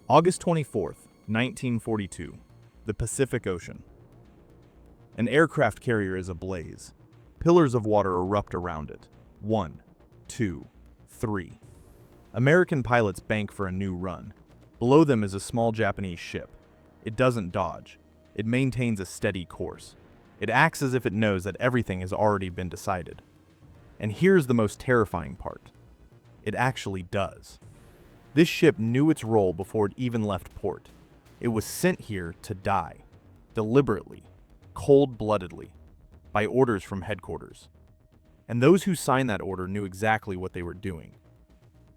August 24th, 1942. The Pacific Ocean. An aircraft carrier is ablaze. Pillars of water erupt around it. 1, 2, 3. American pilots bank for a new run. Below them is a small Japanese ship. It doesn't dodge. It maintains a steady course. It acts as if it knows that everything has already been decided. And here's the most terrifying part. It actually does. This ship knew its role before it even left port. It was sent here to die. Deliberately. Cold-bloodedly. By orders from headquarters. And those who signed that order knew exactly what they were doing.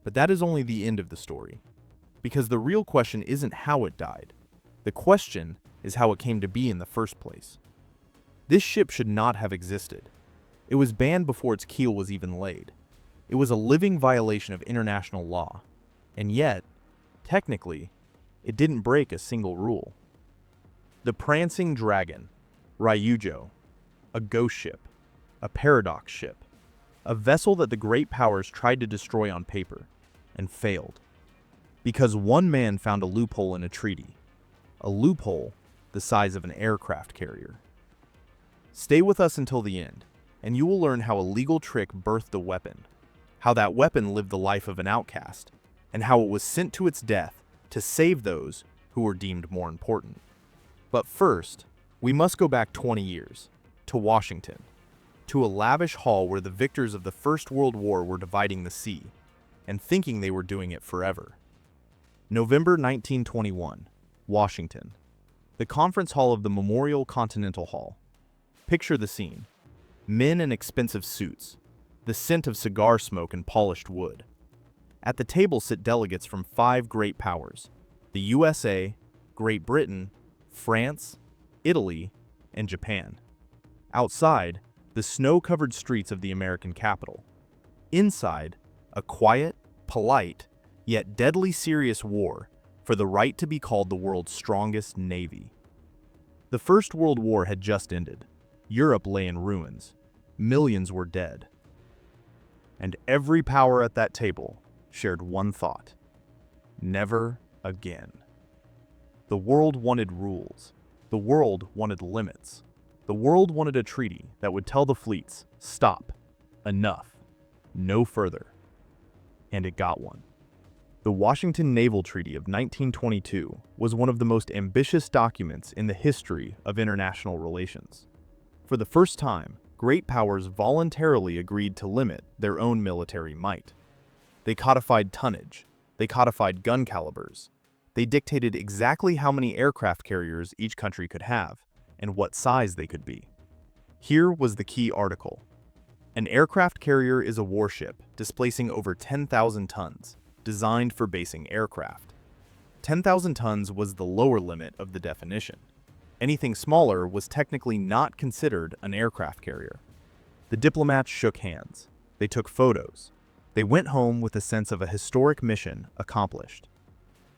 But that is only the end of the story. Because the real question isn't how it died. The question is how it came to be in the first place. This ship should not have existed. It was banned before its keel was even laid. It was a living violation of international law. And yet, technically, it didn't break a single rule. The Prancing Dragon, Ryūjō, a ghost ship, a paradox ship, a vessel that the great powers tried to destroy on paper, and failed. Because one man found a loophole in a treaty. A loophole the size of an aircraft carrier. Stay with us until the end, and you will learn how a legal trick birthed a weapon, how that weapon lived the life of an outcast, and how it was sent to its death to save those who were deemed more important. But first, we must go back 20 years, to Washington, to a lavish hall where the victors of the First World War were dividing the sea, and thinking they were doing it forever. November 1921, Washington. The conference hall of the Memorial Continental Hall. Picture the scene. Men in expensive suits, the scent of cigar smoke and polished wood. At the table sit delegates from 5 great powers, the USA, Great Britain, France, Italy, and Japan. Outside, the snow-covered streets of the American capital. Inside, a quiet, polite, yet deadly serious war for the right to be called the world's strongest navy. The First World War had just ended. Europe lay in ruins. Millions were dead. And every power at that table shared one thought. Never again. The world wanted rules. The world wanted limits. The world wanted a treaty that would tell the fleets, stop, enough, no further. And it got one. The Washington Naval Treaty of 1922 was one of the most ambitious documents in the history of international relations. For the first time, great powers voluntarily agreed to limit their own military might. They codified tonnage. They codified gun calibers. They dictated exactly how many aircraft carriers each country could have and what size they could be. Here was the key article. An aircraft carrier is a warship displacing over 10,000 tons, designed for basing aircraft. 10,000 tons was the lower limit of the definition. Anything smaller was technically not considered an aircraft carrier. The diplomats shook hands. They took photos. They went home with a sense of a historic mission accomplished.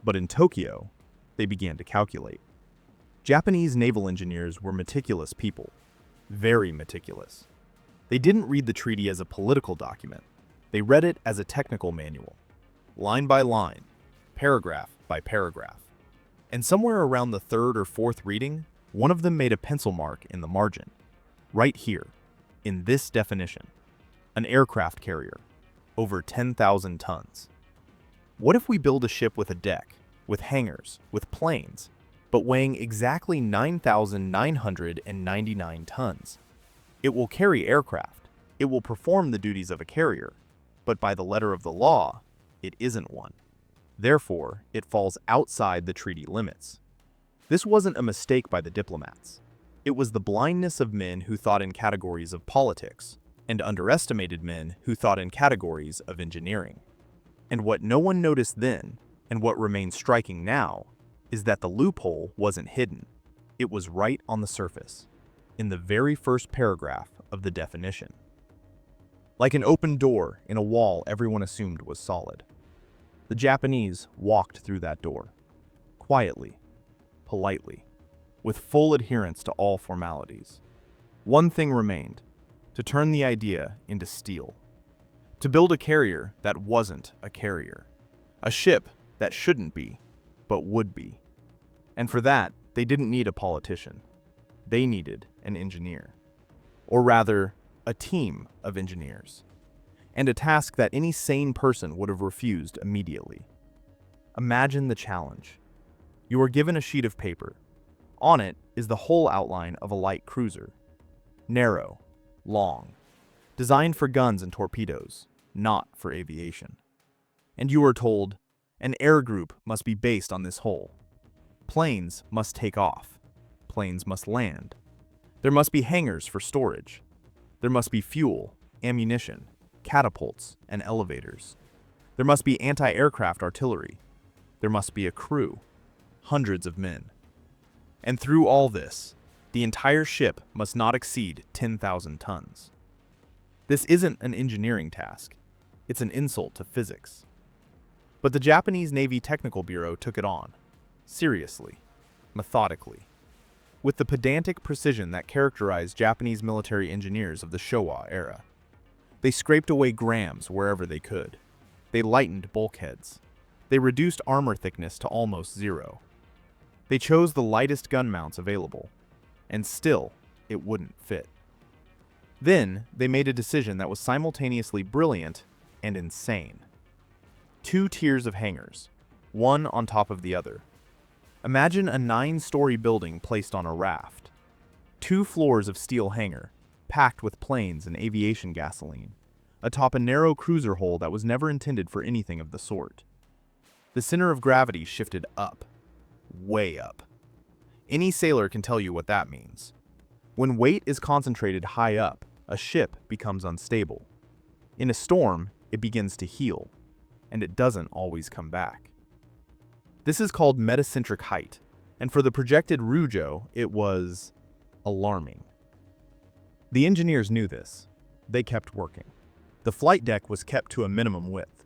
But in Tokyo, they began to calculate. Japanese naval engineers were meticulous people. Very meticulous. They didn't read the treaty as a political document. They read it as a technical manual. Line by line, paragraph by paragraph. And somewhere around the 3rd or 4th reading, one of them made a pencil mark in the margin. Right here, in this definition. An aircraft carrier, over 10,000 tons. What if we build a ship with a deck, with hangars, with planes, but weighing exactly 9,999 tons? It will carry aircraft. It will perform the duties of a carrier, but by the letter of the law, it isn't one. Therefore, it falls outside the treaty limits. This wasn't a mistake by the diplomats. It was the blindness of men who thought in categories of politics, and underestimated men who thought in categories of engineering. And what no one noticed then, and what remains striking now, is that the loophole wasn't hidden. It was right on the surface, in the very first paragraph of the definition. Like an open door in a wall everyone assumed was solid. The Japanese walked through that door, quietly, politely, with full adherence to all formalities. One thing remained, to turn the idea into steel. To build a carrier that wasn't a carrier. A ship that shouldn't be, but would be. And for that, they didn't need a politician. They needed an engineer. Or rather, a team of engineers. And a task that any sane person would have refused immediately. Imagine the challenge. You are given a sheet of paper. On it is the whole outline of a light cruiser. Narrow, long, designed for guns and torpedoes, not for aviation. And you are told, an air group must be based on this hull. Planes must take off. Planes must land. There must be hangars for storage. There must be fuel, ammunition, catapults, and elevators. There must be anti-aircraft artillery. There must be a crew, hundreds of men. And through all this, the entire ship must not exceed 10,000 tons. This isn't an engineering task. It's an insult to physics. But the Japanese Navy Technical Bureau took it on, seriously, methodically, with the pedantic precision that characterized Japanese military engineers of the Showa era. They scraped away grams wherever they could. They lightened bulkheads. They reduced armor thickness to almost zero. They chose the lightest gun mounts available, and still, it wouldn't fit. Then, they made a decision that was simultaneously brilliant and insane. 2 tiers of hangars, one on top of the other. Imagine a 9-story building placed on a raft. 2 floors of steel hangar, packed with planes and aviation gasoline, atop a narrow cruiser hull that was never intended for anything of the sort. The center of gravity shifted up, way up. Any sailor can tell you what that means. When weight is concentrated high up, a ship becomes unstable. In a storm, it begins to heel, and it doesn't always come back. This is called metacentric height, and for the projected Ryūjō, it was alarming. The engineers knew this. They kept working. The flight deck was kept to a minimum width.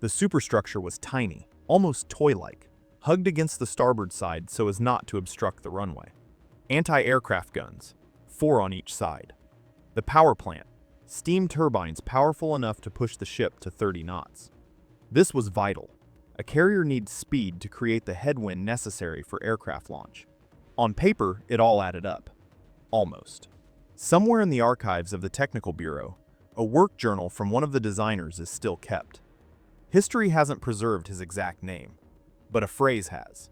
The superstructure was tiny, almost toy-like, hugged against the starboard side so as not to obstruct the runway. Anti-aircraft guns, 4 on each side. The power plant, steam turbines powerful enough to push the ship to 30 knots. This was vital. A carrier needs speed to create the headwind necessary for aircraft launch. On paper, it all added up. Almost. Somewhere in the archives of the Technical Bureau, a work journal from one of the designers is still kept. History hasn't preserved his exact name, but a phrase has.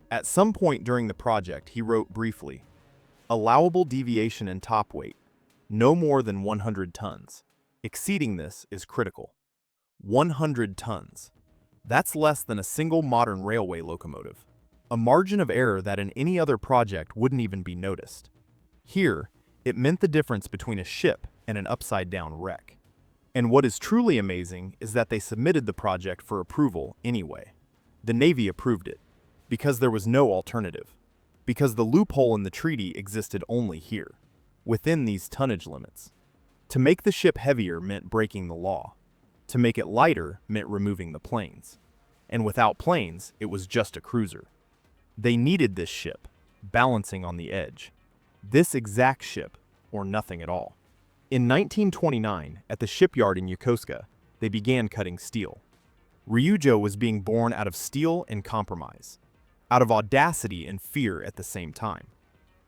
At some point during the project, he wrote briefly, "Allowable deviation in top weight, no more than 100 tons. Exceeding this is critical." 100 tons. That's less than a single modern railway locomotive. A margin of error that in any other project wouldn't even be noticed. Here, it meant the difference between a ship and an upside-down wreck. And what is truly amazing is that they submitted the project for approval anyway. The Navy approved it, because there was no alternative. Because the loophole in the treaty existed only here, within these tonnage limits. To make the ship heavier meant breaking the law. To make it lighter meant removing the planes. And without planes, it was just a cruiser. They needed this ship, balancing on the edge. This exact ship, or nothing at all. In 1929, at the shipyard in Yokosuka, they began cutting steel. Ryūjō was being born out of steel and compromise, out of audacity and fear at the same time.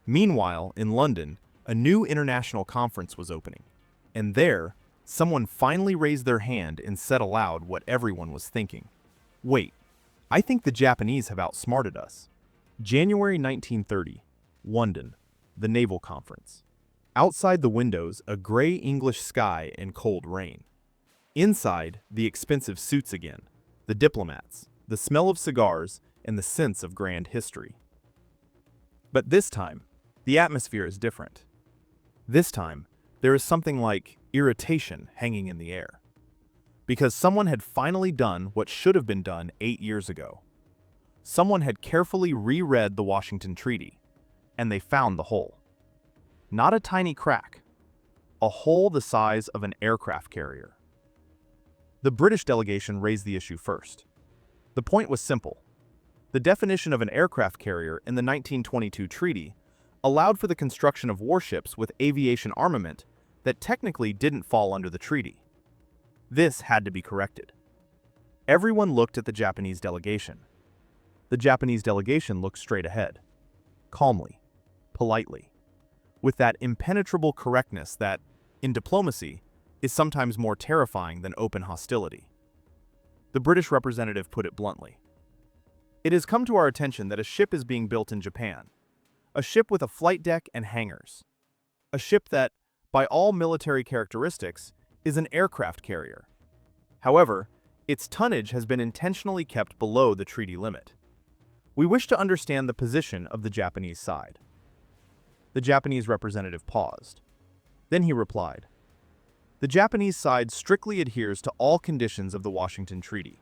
Meanwhile, in London, a new international conference was opening. And there, someone finally raised their hand and said aloud what everyone was thinking. Wait, I think the Japanese have outsmarted us. January 1930, London, the Naval Conference. Outside the windows, a gray English sky and cold rain. Inside, the expensive suits again, the diplomats, the smell of cigars, and the sense of grand history. But this time, the atmosphere is different. This time, there is something like irritation hanging in the air. Because someone had finally done what should have been done 8 years ago. Someone had carefully reread the Washington Treaty, and they found the hole. Not a tiny crack, a hole the size of an aircraft carrier. The British delegation raised the issue first. The point was simple. The definition of an aircraft carrier in the 1922 treaty allowed for the construction of warships with aviation armament that technically didn't fall under the treaty. This had to be corrected. Everyone looked at the Japanese delegation. The Japanese delegation looked straight ahead, calmly, politely, with that impenetrable correctness that, in diplomacy, is sometimes more terrifying than open hostility. The British representative put it bluntly. "It has come to our attention that a ship is being built in Japan. A ship with a flight deck and hangars. A ship that, by all military characteristics, is an aircraft carrier. However, its tonnage has been intentionally kept below the treaty limit. We wish to understand the position of the Japanese side." The Japanese representative paused. Then he replied, "The Japanese side strictly adheres to all conditions of the Washington Treaty.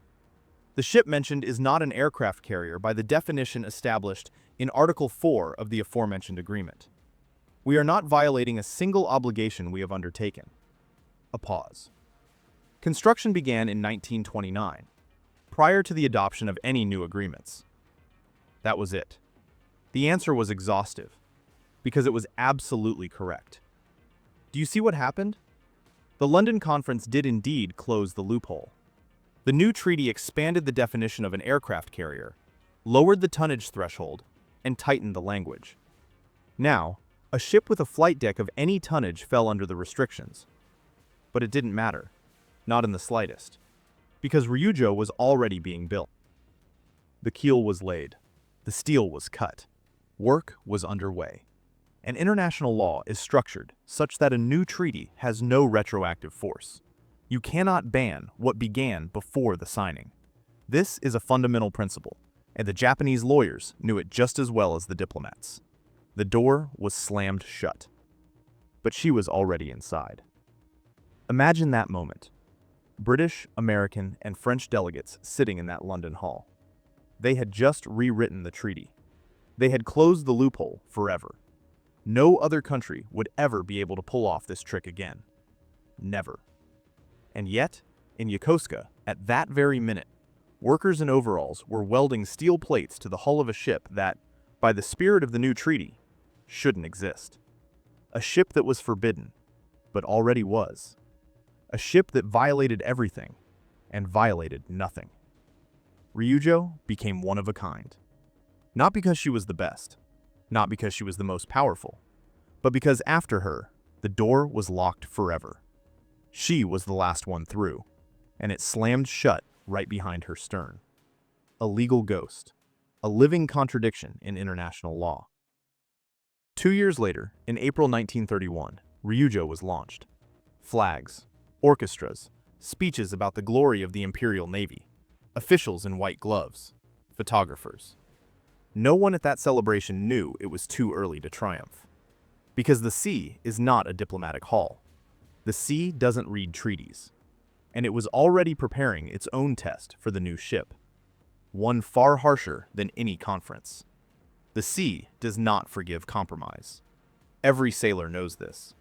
The ship mentioned is not an aircraft carrier by the definition established in Article 4 of the aforementioned agreement. We are not violating a single obligation we have undertaken." A pause. Construction began in 1929, prior to the adoption of any new agreements. That was it. The answer was exhaustive, because it was absolutely correct. Do you see what happened? The London Conference did indeed close the loophole. The new treaty expanded the definition of an aircraft carrier, lowered the tonnage threshold, and tightened the language. Now, a ship with a flight deck of any tonnage fell under the restrictions. But it didn't matter, not in the slightest, because Ryūjō was already being built. The keel was laid, the steel was cut, work was underway. And international law is structured such that a new treaty has no retroactive force. You cannot ban what began before the signing. This is a fundamental principle, and the Japanese lawyers knew it just as well as the diplomats. The door was slammed shut, but she was already inside. Imagine that moment. British, American, and French delegates sitting in that London hall. They had just rewritten the treaty. They had closed the loophole forever. No other country would ever be able to pull off this trick again. Never. And yet, in Yokosuka, at that very minute, workers in overalls were welding steel plates to the hull of a ship that, by the spirit of the new treaty, shouldn't exist. A ship that was forbidden, but already was. A ship that violated everything, and violated nothing. Ryūjō became one of a kind. Not because she was the best, not because she was the most powerful, but because after her, the door was locked forever. She was the last one through, and it slammed shut right behind her stern. A legal ghost, a living contradiction in international law. 2 years later, in April 1931, Ryūjō was launched. Flags, orchestras, speeches about the glory of the Imperial Navy, officials in white gloves, photographers. No one at that celebration knew it was too early to triumph. Because the sea is not a diplomatic hall. The sea doesn't read treaties. And it was already preparing its own test for the new ship. One far harsher than any conference. The sea does not forgive compromise. Every sailor knows this.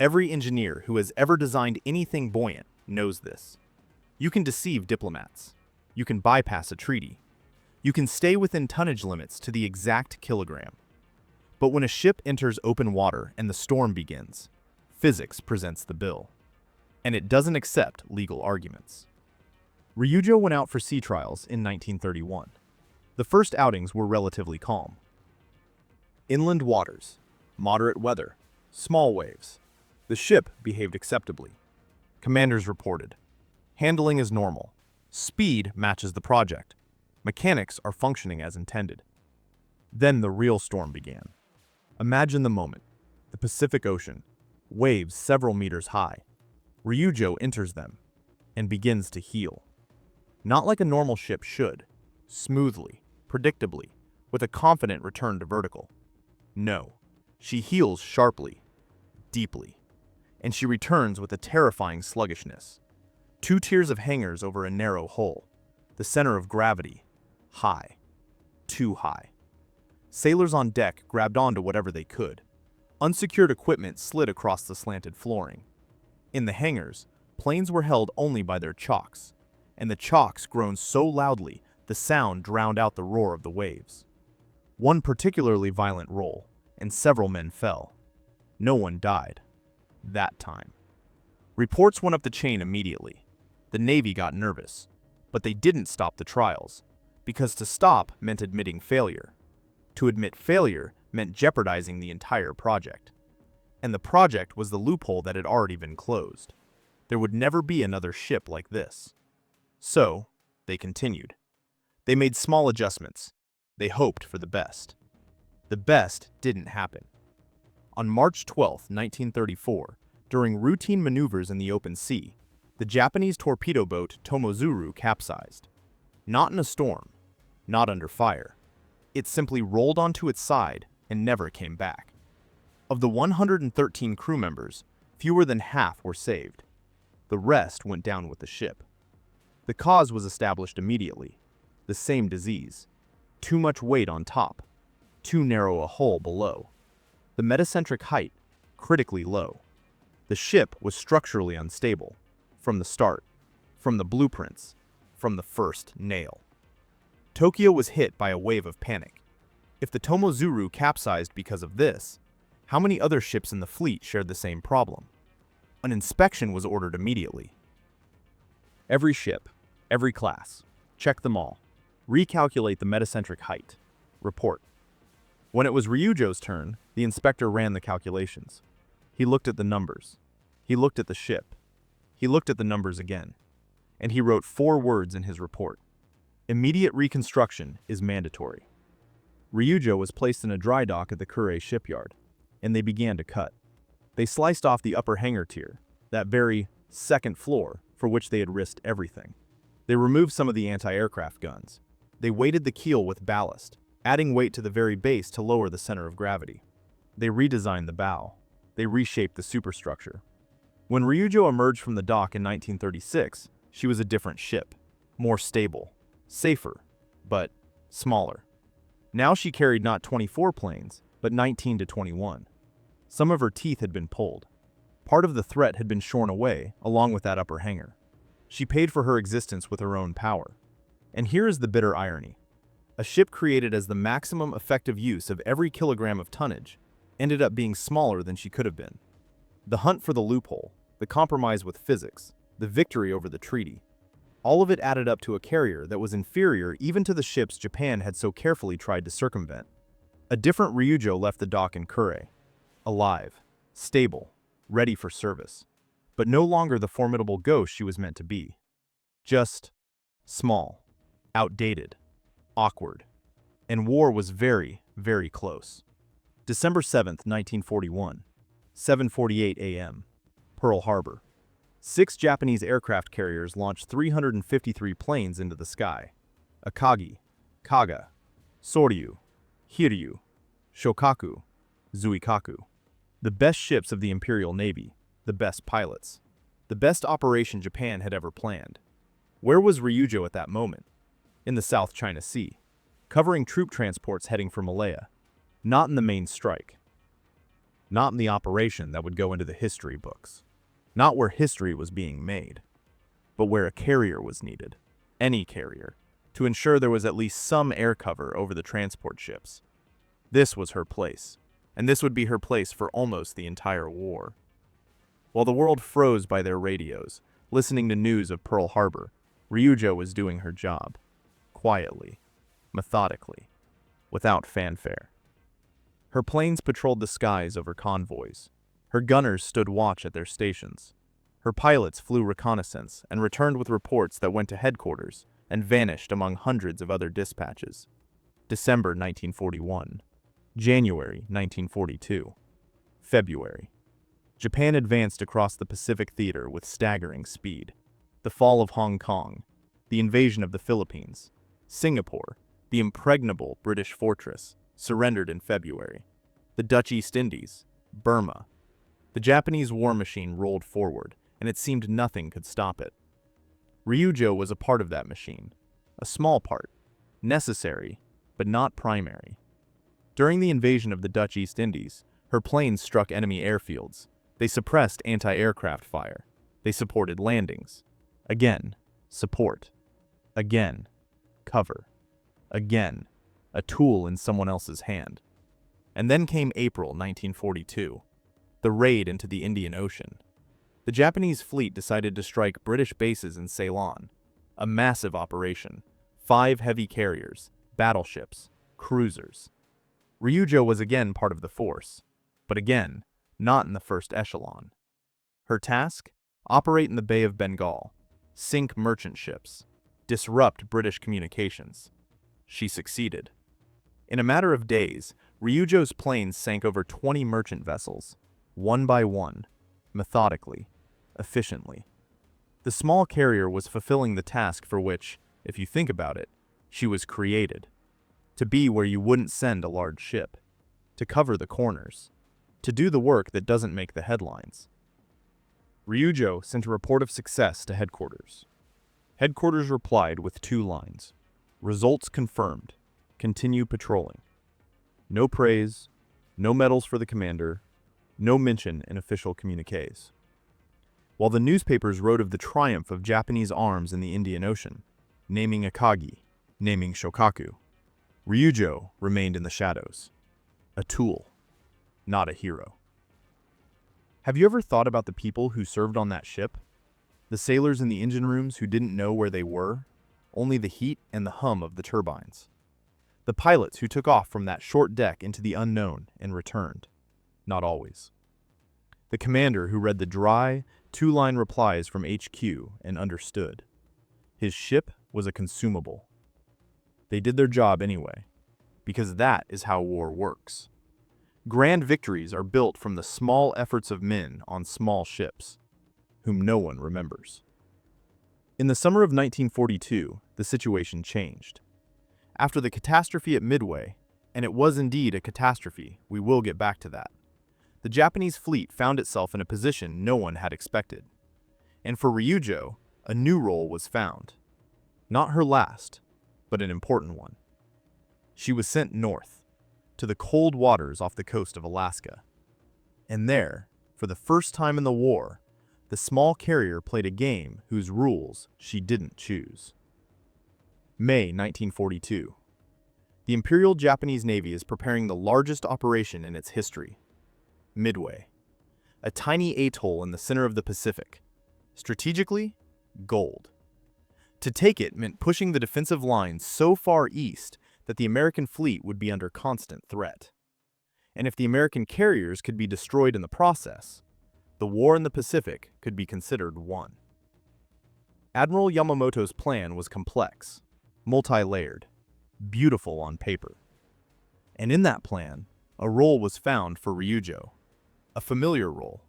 Every engineer who has ever designed anything buoyant knows this. You can deceive diplomats. You can bypass a treaty. You can stay within tonnage limits to the exact kilogram. But when a ship enters open water and the storm begins, physics presents the bill. And it doesn't accept legal arguments. Ryūjō went out for sea trials in 1931. The first outings were relatively calm. Inland waters, moderate weather, small waves. The ship behaved acceptably. Commanders reported. Handling is normal. Speed matches the project. Mechanics are functioning as intended. Then the real storm began. Imagine the moment. The Pacific Ocean, waves several meters high. Ryūjō enters them and begins to heel. Not like a normal ship should, smoothly, predictably, with a confident return to vertical. No, she heels sharply, deeply, and she returns with a terrifying sluggishness. 2 tiers of hangars over a narrow hull, the center of gravity, high, too high. Sailors on deck grabbed onto whatever they could. Unsecured equipment slid across the slanted flooring. In the hangars, planes were held only by their chocks, and the chocks groaned so loudly the sound drowned out the roar of the waves. One particularly violent roll, and several men fell. No one died. That time. Reports went up the chain immediately. The Navy got nervous, but they didn't stop the trials. because to stop meant admitting failure. To admit failure meant jeopardizing the entire project. And the project was the loophole that had already been closed. There would never be another ship like this. So, they continued. They made small adjustments. They hoped for the best. The best didn't happen. On March 12, 1934, during routine maneuvers in the open sea, the Japanese torpedo boat Tomozuru capsized. Not in a storm, not under fire. It simply rolled onto its side and never came back. Of the 113 crew members, fewer than half were saved. The rest went down with the ship. The cause was established immediately. The same disease. Too much weight on top. Too narrow a hull below. The metacentric height, critically low. The ship was structurally unstable. From the start. From the blueprints. From the first nail. Tokyo was hit by a wave of panic. If the Tomozuru capsized because of this, how many other ships in the fleet shared the same problem? An inspection was ordered immediately. Every ship, every class, check them all. Recalculate the metacentric height. Report. When it was Ryūjō's turn, the inspector ran the calculations. He looked at the numbers. He looked at the ship. He looked at the numbers again. And he wrote 4 words in his report. Immediate reconstruction is mandatory. Ryūjō was placed in a dry dock at the Kure shipyard, and they began to cut. They sliced off the upper hangar tier, that very second floor for which they had risked everything. They removed some of the anti-aircraft guns. They weighted the keel with ballast, adding weight to the very base to lower the center of gravity. They redesigned the bow. They reshaped the superstructure. When Ryūjō emerged from the dock in 1936, she was a different ship, more stable, safer, but smaller. Now she carried not 24 planes, but 19 to 21. Some of her teeth had been pulled. Part of the threat had been shorn away, along with that upper hangar. She paid for her existence with her own power. And here is the bitter irony. A ship created as the maximum effective use of every kilogram of tonnage ended up being smaller than she could have been. The hunt for the loophole, the compromise with physics, the victory over the treaty, all of it added up to a carrier that was inferior even to the ships Japan had so carefully tried to circumvent. A different Ryūjō left the dock in Kure, alive, stable, ready for service, but no longer the formidable ghost she was meant to be. Just small, outdated, awkward, and war was very, very close. December 7th, 1941, 7:48 a.m., Pearl Harbor. 6 Japanese aircraft carriers launched 353 planes into the sky. Akagi, Kaga, Soryu, Hiryu, Shokaku, Zuikaku. The best ships of the Imperial Navy, the best pilots, the best operation Japan had ever planned. Where was Ryūjō at that moment? In the South China Sea, covering troop transports heading for Malaya. Not in the main strike. Not in the operation that would go into the history books. Not where history was being made, but where a carrier was needed, any carrier, to ensure there was at least some air cover over the transport ships. This was her place, and this would be her place for almost the entire war. While the world froze by their radios, listening to news of Pearl Harbor, Ryūjō was doing her job, quietly, methodically, without fanfare. Her planes patrolled the skies over convoys. Her gunners stood watch at their stations. Her pilots flew reconnaissance and returned with reports that went to headquarters and vanished among hundreds of other dispatches. December 1941. January 1942. February. Japan advanced across the Pacific theater with staggering speed. The fall of Hong Kong, the invasion of the Philippines, Singapore, the impregnable British fortress, surrendered in February. The Dutch East Indies, Burma. The Japanese war machine rolled forward, and it seemed nothing could stop it. Ryūjō was a part of that machine, a small part, necessary, but not primary. During the invasion of the Dutch East Indies, her planes struck enemy airfields. They suppressed anti-aircraft fire. They supported landings. Again, support. Again, cover. Again, a tool in someone else's hand. And then came April 1942, the raid into the Indian Ocean. The Japanese fleet decided to strike British bases in Ceylon, a massive operation, 5 heavy carriers, battleships, cruisers. Ryūjō was again part of the force, but again, not in the first echelon. Her task? Operate in the Bay of Bengal, sink merchant ships, disrupt British communications. She succeeded. In a matter of days, Ryūjō's planes sank over 20 merchant vessels, one by one, methodically, efficiently. The small carrier was fulfilling the task for which, if you think about it, she was created. To be where you wouldn't send a large ship. To cover the corners. To do the work that doesn't make the headlines. Ryūjō sent a report of success to headquarters. Headquarters replied with 2 lines. Results confirmed. Continue patrolling. No praise, no medals for the commander, no mention in official communiques. While the newspapers wrote of the triumph of Japanese arms in the Indian Ocean, naming Akagi, naming Shokaku, Ryūjō remained in the shadows. A tool, not a hero. Have you ever thought about the people who served on that ship? The sailors in the engine rooms who didn't know where they were, only the heat and the hum of the turbines. The pilots who took off from that short deck into the unknown and returned. Not always. The commander who read the dry, 2-line replies from HQ and understood. His ship was a consumable. They did their job anyway, because that is how war works. Grand victories are built from the small efforts of men on small ships, whom no one remembers. In the summer of 1942, the situation changed. After the catastrophe at Midway, and it was indeed a catastrophe, we will get back to that, the Japanese fleet found itself in a position no one had expected. And for Ryūjō, a new role was found. Not her last, but an important one. She was sent north, to the cold waters off the coast of Alaska. And there, for the first time in the war, the small carrier played a game whose rules she didn't choose. May 1942. The Imperial Japanese Navy is preparing the largest operation in its history. Midway. A tiny atoll in the center of the Pacific. Strategically, gold. To take it meant pushing the defensive lines so far east that the American fleet would be under constant threat. And if the American carriers could be destroyed in the process, the war in the Pacific could be considered won. Admiral Yamamoto's plan was complex, multi-layered, beautiful on paper. And in that plan, a role was found for Ryūjō, a familiar role.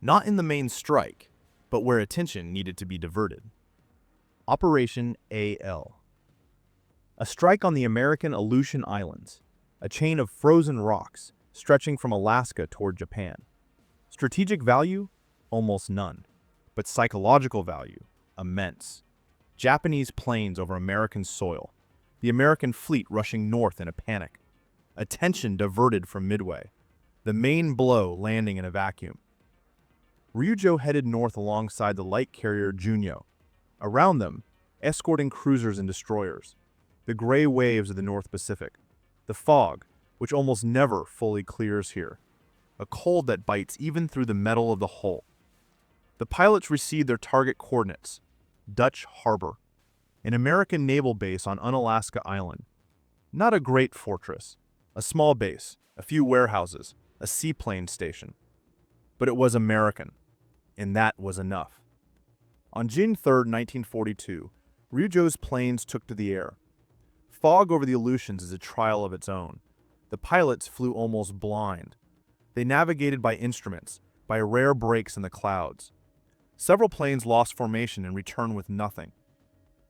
Not in the main strike, but where attention needed to be diverted. Operation AL. A strike on the American Aleutian Islands, a chain of frozen rocks stretching from Alaska toward Japan. Strategic value? Almost none. But psychological value? Immense. Japanese planes over American soil. The American fleet rushing north in a panic. Attention diverted from Midway. The main blow landing in a vacuum. Ryūjō headed north alongside the light carrier Junyo. Around them, escorting cruisers and destroyers. The gray waves of the North Pacific. The fog, which almost never fully clears here. A cold that bites even through the metal of the hull. The pilots received their target coordinates. Dutch Harbor. An American naval base on Unalaska Island. Not a great fortress. A small base, a few warehouses, a seaplane station. But it was American, and that was enough. On June 3, 1942, Ryūjō's planes took to the air. Fog over the Aleutians is a trial of its own. The pilots flew almost blind. They navigated by instruments, by rare breaks in the clouds. Several planes lost formation and returned with nothing.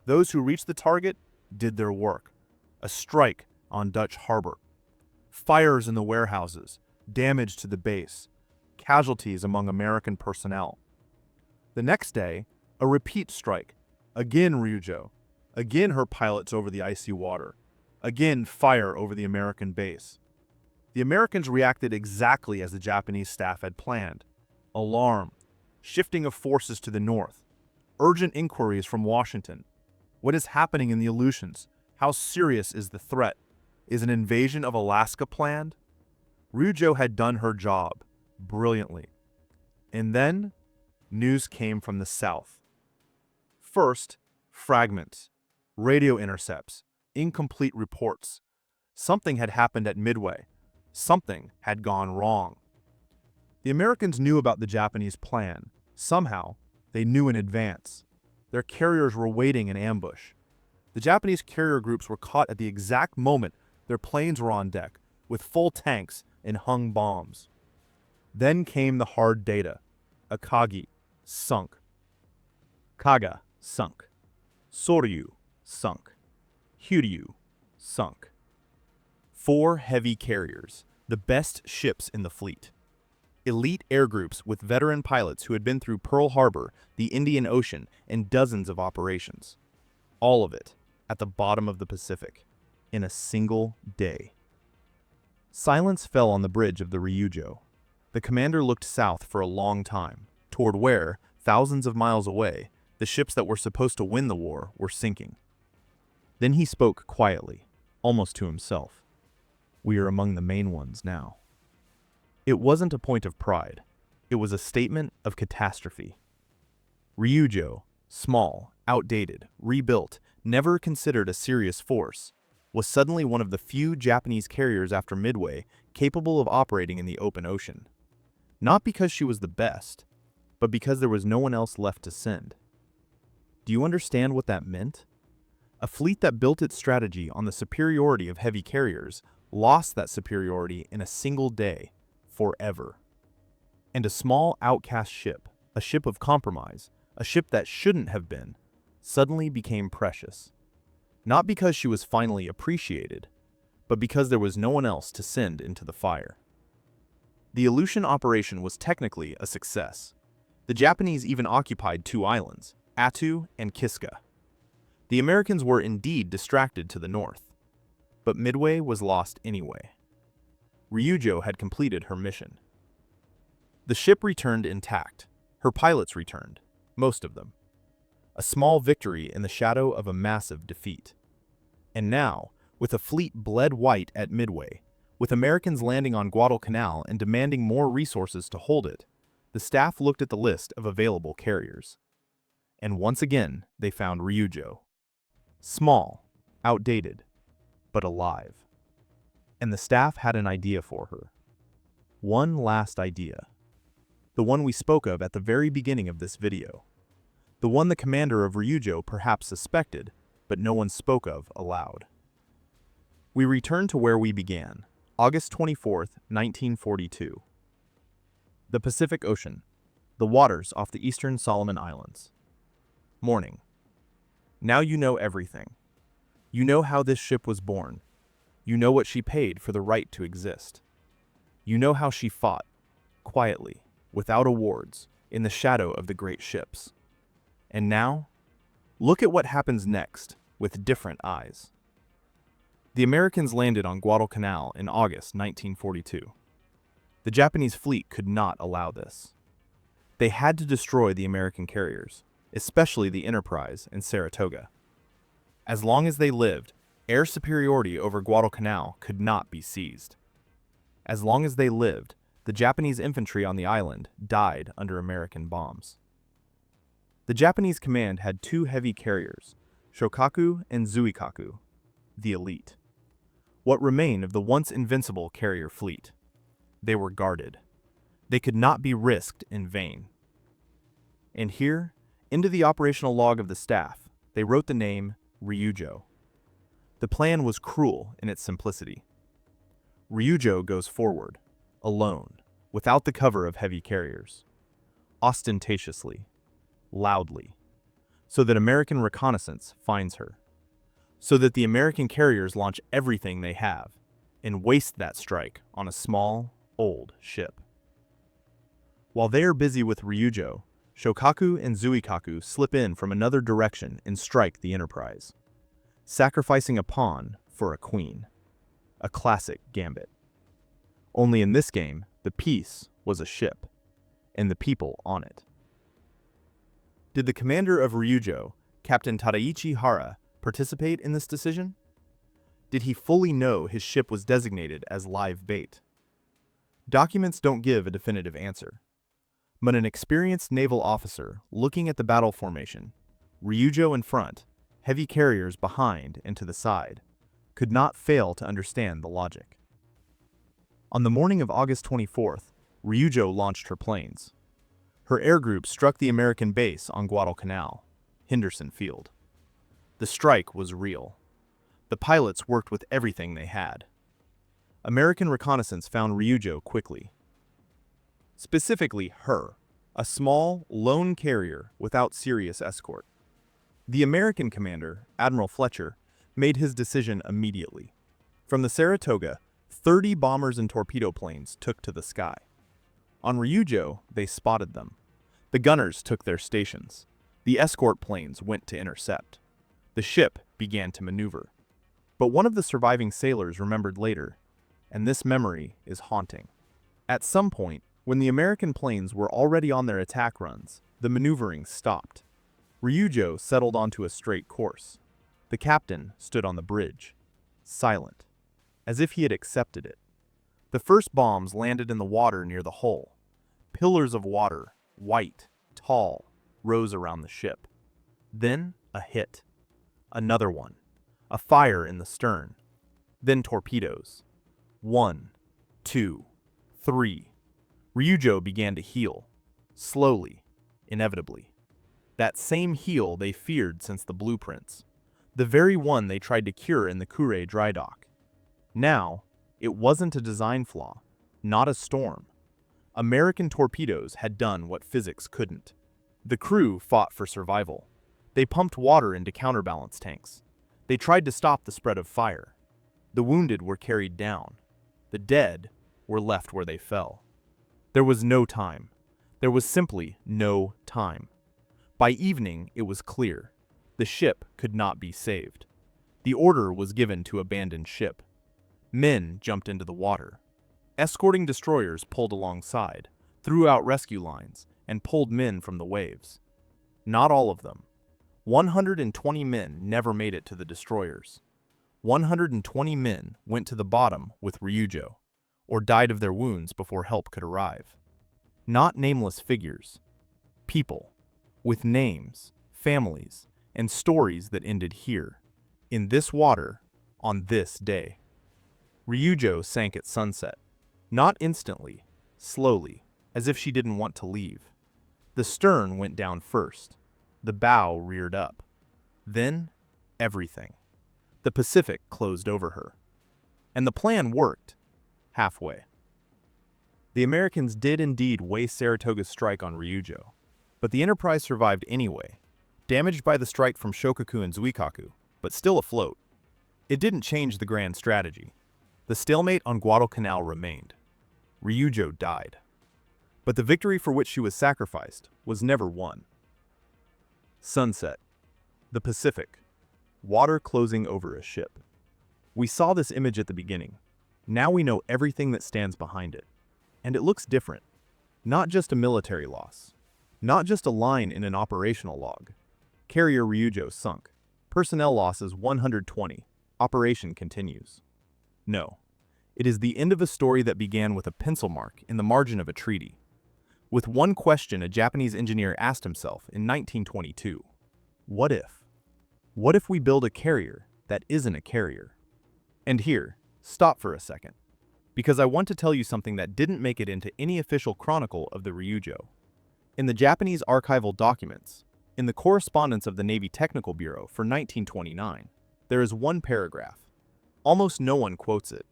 Those who reached the target did their work. A strike on Dutch Harbor. Fires in the warehouses, damage to the base, casualties among American personnel. The next day, a repeat strike. Again Ryūjō. Again her pilots over the icy water. Again fire over the American base. The Americans reacted exactly as the Japanese staff had planned. Alarm. Shifting of forces to the north. Urgent inquiries from Washington. What is happening in the Aleutians? How serious is the threat? Is an invasion of Alaska planned? Ryūjō had done her job, brilliantly. And then, news came from the south. First, fragments. Radio intercepts, incomplete reports. Something had happened at Midway. Something had gone wrong. The Americans knew about the Japanese plan. Somehow, they knew in advance. Their carriers were waiting in ambush. The Japanese carrier groups were caught at the exact moment their planes were on deck, with full tanks and hung bombs. Then came the hard data. Akagi, sunk. Kaga, sunk. Soryu, sunk. Huryu, sunk. 4 heavy carriers, the best ships in the fleet. Elite air groups with veteran pilots who had been through Pearl Harbor, the Indian Ocean, and dozens of operations. All of it at the bottom of the Pacific, in a single day. Silence fell on the bridge of the Ryūjō. The commander looked south for a long time, toward where, thousands of miles away, the ships that were supposed to win the war were sinking. Then he spoke quietly, almost to himself. We are among the main ones now. It wasn't a point of pride. It was a statement of catastrophe. Ryūjō, small, outdated, rebuilt, never considered a serious force, was suddenly one of the few Japanese carriers after Midway capable of operating in the open ocean. Not because she was the best, but because there was no one else left to send. Do you understand what that meant? A fleet that built its strategy on the superiority of heavy carriers lost that superiority in a single day, forever. And a small outcast ship, a ship of compromise, a ship that shouldn't have been, suddenly became precious. Not because she was finally appreciated, but because there was no one else to send into the fire. The Aleutian operation was technically a success. The Japanese even occupied 2 islands, Attu and Kiska. The Americans were indeed distracted to the north, but Midway was lost anyway. Ryūjō had completed her mission. The ship returned intact. Her pilots returned, most of them. A small victory in the shadow of a massive defeat. And now, with a fleet bled white at Midway, with Americans landing on Guadalcanal and demanding more resources to hold it, the staff looked at the list of available carriers. And once again, they found Ryūjō. Small, outdated, but alive. And the staff had an idea for her. One last idea. The one we spoke of at the very beginning of this video. The one the commander of Ryūjō perhaps suspected, but no one spoke of aloud. We return to where we began, August 24th, 1942. The Pacific Ocean, the waters off the eastern Solomon Islands. Morning. Now you know everything. You know how this ship was born. You know what she paid for the right to exist. You know how she fought, quietly, without awards, in the shadow of the great ships. And now, look at what happens next, with different eyes. The Americans landed on Guadalcanal in August 1942. The Japanese fleet could not allow this. They had to destroy the American carriers, especially the Enterprise and Saratoga. As long as they lived, air superiority over Guadalcanal could not be seized. As long as they lived, the Japanese infantry on the island died under American bombs. The Japanese command had 2 heavy carriers, Shokaku and Zuikaku, the elite. What remained of the once invincible carrier fleet? They were guarded. They could not be risked in vain. And here, into the operational log of the staff, they wrote the name Ryūjō. The plan was cruel in its simplicity. Ryūjō goes forward, alone, without the cover of heavy carriers, ostentatiously, loudly, so that American reconnaissance finds her, so that the American carriers launch everything they have and waste that strike on a small, old ship. While they are busy with Ryūjō, Shokaku and Zuikaku slip in from another direction and strike the Enterprise, sacrificing a pawn for a queen. A classic gambit. Only in this game, the piece was a ship, and the people on it. Did the commander of Ryūjō, Captain Tadaichi Hara, participate in this decision? Did he fully know his ship was designated as live bait? Documents don't give a definitive answer. But an experienced naval officer looking at the battle formation, Ryūjō in front, heavy carriers behind and to the side, could not fail to understand the logic. On the morning of August 24th, Ryūjō launched her planes. Her air group struck the American base on Guadalcanal, Henderson Field. The strike was real. The pilots worked with everything they had. American reconnaissance found Ryūjō quickly. Specifically her, a small, lone carrier without serious escort. The American commander, Admiral Fletcher, made his decision immediately. From the Saratoga, 30 bombers and torpedo planes took to the sky. On Ryūjō, they spotted them. The gunners took their stations. The escort planes went to intercept. The ship began to maneuver. But one of the surviving sailors remembered later, and this memory is haunting. At some point, when the American planes were already on their attack runs, the maneuvering stopped. Ryūjō settled onto a straight course. The captain stood on the bridge, silent, as if he had accepted it. The first bombs landed in the water near the hull. Pillars of water, white, tall, rose around the ship. Then a hit. Another one. A fire in the stern. Then torpedoes. 1, 2, 3. Ryūjō began to heel. Slowly, inevitably. That same heel they feared since the blueprints. The very one they tried to cure in the Kure dry dock. Now, it wasn't a design flaw, not a storm. American torpedoes had done what physics couldn't. The crew fought for survival. They pumped water into counterbalance tanks. They tried to stop the spread of fire. The wounded were carried down. The dead were left where they fell. There was no time. There was simply no time. By evening, it was clear. The ship could not be saved. The order was given to abandon ship. Men jumped into the water. Escorting destroyers pulled alongside, threw out rescue lines, and pulled men from the waves. Not all of them. 120 men never made it to the destroyers. 120 men went to the bottom with Ryūjō, or died of their wounds before help could arrive. Not nameless figures. People, with names, families, and stories that ended here, in this water, on this day. Ryūjō sank at sunset. Not instantly, slowly, as if she didn't want to leave. The stern went down first. The bow reared up. Then, everything. The Pacific closed over her. And the plan worked. Halfway. The Americans did indeed waste Saratoga's strike on Ryūjō, but the Enterprise survived anyway, damaged by the strike from Shokaku and Zuikaku, but still afloat. It didn't change the grand strategy. The stalemate on Guadalcanal remained. Ryūjō died. But the victory for which she was sacrificed was never won. Sunset. The Pacific. Water closing over a ship. We saw this image at the beginning. Now we know everything that stands behind it. And it looks different. Not just a military loss. Not just a line in an operational log. Carrier Ryūjō sunk. Personnel losses 120. Operation continues. No. It is the end of a story that began with a pencil mark in the margin of a treaty. With one question a Japanese engineer asked himself in 1922. What if? What if we build a carrier that isn't a carrier? And here, stop for a second, because I want to tell you something that didn't make it into any official chronicle of the Ryūjō. In the Japanese archival documents, in the correspondence of the Navy Technical Bureau for 1929, there is one paragraph. Almost no one quotes it.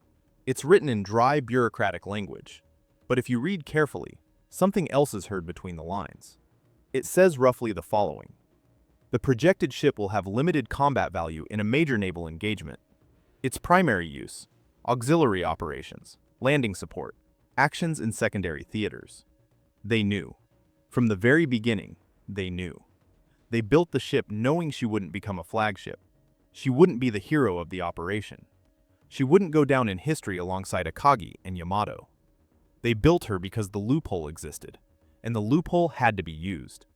It's written in dry bureaucratic language. But if you read carefully, something else is heard between the lines. It says roughly the following. The projected ship will have limited combat value in a major naval engagement. Its primary use, auxiliary operations, landing support, actions in secondary theaters. They knew. From the very beginning, they knew. They built the ship knowing she wouldn't become a flagship. She wouldn't be the hero of the operation. She wouldn't go down in history alongside Akagi and Yamato. They built her because the loophole existed, and the loophole had to be used.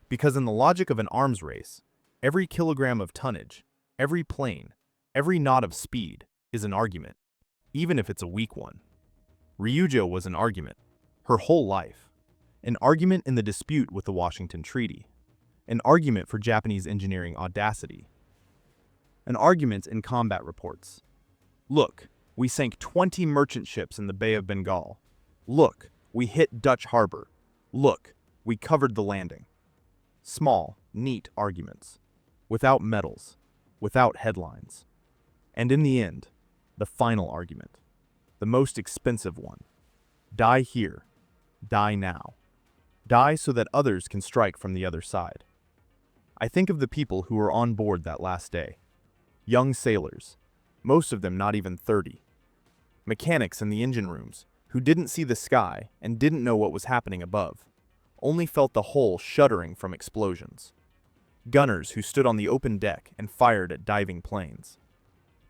Because in the logic of an arms race, every kilogram of tonnage, every plane, every knot of speed is an argument, even if it's a weak one. Ryūjō was an argument, her whole life. An argument in the dispute with the Washington Treaty. An argument for Japanese engineering audacity. An argument in combat reports. Look, we sank 20 merchant ships in the Bay of Bengal. Look, we hit Dutch harbor. Look, we covered the landing. Small, neat arguments. Without medals. Without headlines. And in the end, the final argument. The most expensive one. Die here. Die now. Die so that others can strike from the other side. I think of the people who were on board that last day. Young sailors, most of them not even 30. Mechanics in the engine rooms, who didn't see the sky and didn't know what was happening above, only felt the hull shuddering from explosions. Gunners who stood on the open deck and fired at diving planes.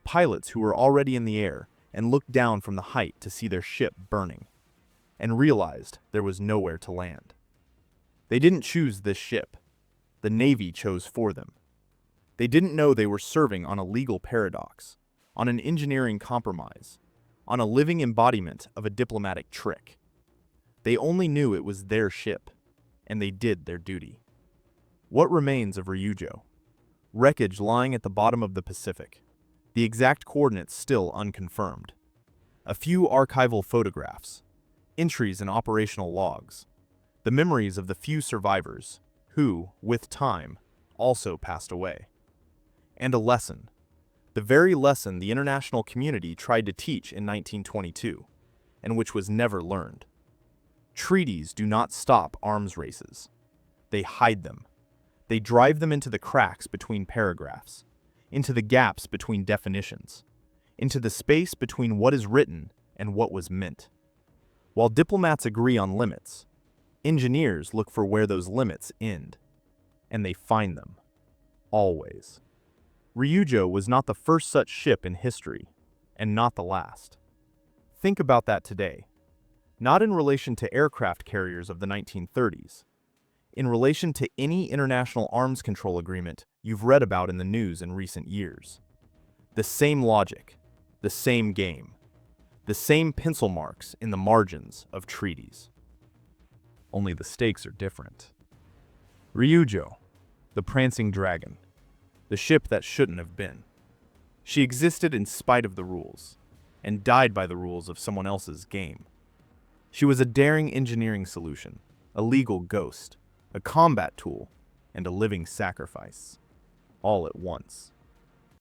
Pilots who were already in the air and looked down from the height to see their ship burning, and realized there was nowhere to land. They didn't choose this ship. The Navy chose for them. They didn't know they were serving on a legal paradox, on an engineering compromise, on a living embodiment of a diplomatic trick. They only knew it was their ship, and they did their duty. What remains of Ryūjō? Wreckage lying at the bottom of the Pacific, the exact coordinates still unconfirmed. A few archival photographs, entries in operational logs, the memories of the few survivors who, with time, also passed away. And a lesson, the very lesson the international community tried to teach in 1922, and which was never learned. Treaties do not stop arms races. They hide them. They drive them into the cracks between paragraphs, into the gaps between definitions, into the space between what is written and what was meant. While diplomats agree on limits, engineers look for where those limits end, and they find them, always. Ryūjō was not the first such ship in history, and not the last. Think about that today, not in relation to aircraft carriers of the 1930s, in relation to any international arms control agreement you've read about in the news in recent years. The same logic, the same game, the same pencil marks in the margins of treaties. Only the stakes are different. Ryūjō, the prancing dragon, the ship that shouldn't have been. She existed in spite of the rules, and died by the rules of someone else's game. She was a daring engineering solution, a legal ghost, a combat tool, and a living sacrifice, all at once.